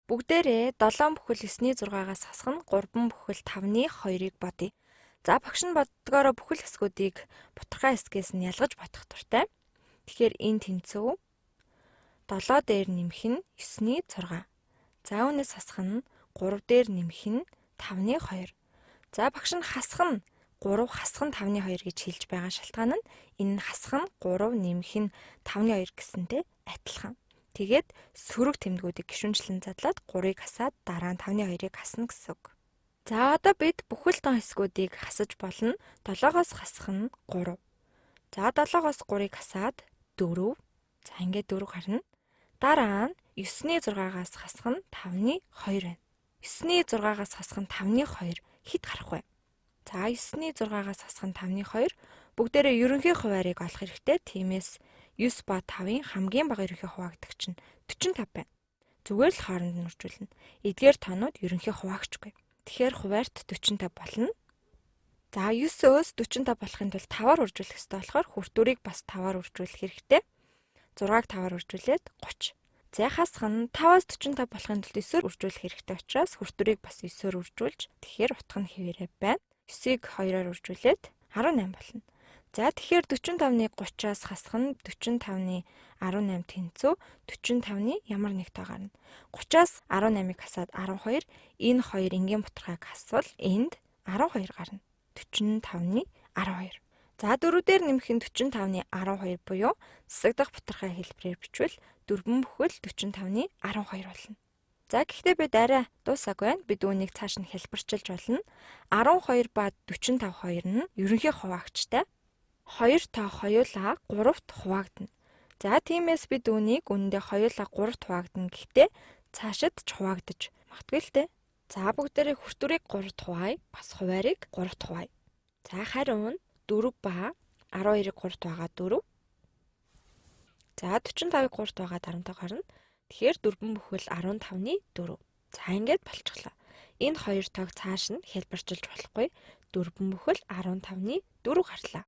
Бүгдээрээ 7 бүхэл 9-6-аас хасах нь 3 бүхэл 5-ны 2-ыг бодъё. За багш нь боддгоороо бүхэл хэсгүүдийг бутархай хэсгээс нь ялгаж бодох дуртай. Тэгэхээр энэ тэнцүү 7 дээр нэмэх нь 9-ний 6. За үүнээс хасах нь 3 дээр нэмэх нь 5-ны 2. За багш нь хасах нь 3 хасах нь 5-ны 2 гэж хэлж байгаа шалтгаан нь энэ нь хасах нь 3 нэмэх нь 5-ны 2 гэсэнтэй адилхан. Тэгээд сөрөг тэмдгүүдийг гишүүнчлэн задлаад 3-ыг хасаад дараа нь 5-ны 2-ыг хасна гэсэн үг. За одоо бид бүхэл тон хэсгүүдийг хасаж болно. 7-оос хасах нь 3. За 7-оос 3-ыг хасаад 4. За ингээд 4 гарна. Дараа нь 9-ний 6-аас хасах нь 5-ны 2 байна. 9-ний 6-аас хасах нь 5-ны 2 хэд гарах вэ? За 9-ний 6-аас хасах нь 5-ны 2 бүгдээрээ ерөнхий хуваарийг олох хэрэгтэй. Тиймээс 9 ба 5-ын хамгийн бага ерөнхий хуваагдагч нь 45 байна. Зүгээр л хооронд нь үржүүлнэ. Эдгээр тоонууд ерөнхий хуваагчгүй. Тэгэхээр хуваарьт 45 болно. За 9-өөс 45 болохын тулд 5-аар үржүүлэх ёстой болохоор хүртүүрийг бас 5-аар үржүүлэх хэрэгтэй. 6-ыг 5-аар үржүүлээд 30. За хасах нь 5-аас 45 болохын тулд 9-оор үржүүлэх хэрэгтэй учраас хүртүүрийг бас 9-оор үржүүлж тэгэхээр утга нь хэвээрээ байна. 9-ыг 2-оор үржүүлээд 18 болно. За тэгэхээр 45-ны 30-аас хасах нь 45-ны 18 тэнцүү 45-ны ямар нэг тоо гарна. 30-аас 18-ыг хасаад 12 энэ хоёр энгийн бутархайг хасвал энд 12 гарна. 45-ны 12. За 4-дээр нэмэх нь 45-ны 12 буюу засагдах бутархай хэлбэрээр бичвэл 4 бүхэл 45-ны 12 болно. За гэхдээ бид арай дуусаагүй байна. Бид үүнийг цааш нь хэлбэрчилж болно. 12 ба 45 хоёр нь ерөнхий хуваагчтай. 2 тоо хоёулаа 3-т хуваагдана. За тиймээс бид үүнийг үнэндээ хоёулаа 3-т хуваагдана гэхдээ цаашид ч хуваагдаж магадгүй л дээ. За бүгдээрээ хүртүүрийг 3-т хуваая. Бас хуваарийг 3-т хуваая. За хариу нь 4 ба 12-ыг 3-т байгаа 4. За 45-ыг 3-т байгаа 15 гарна. Тэгэхээр 4 бүхэл 15-ны 4. За ингээд болчихлоо. Энэ хоёр тоог цааш нь хэлбэрчилж болохгүй. 4 бүхэл 15-ны 4 гарлаа.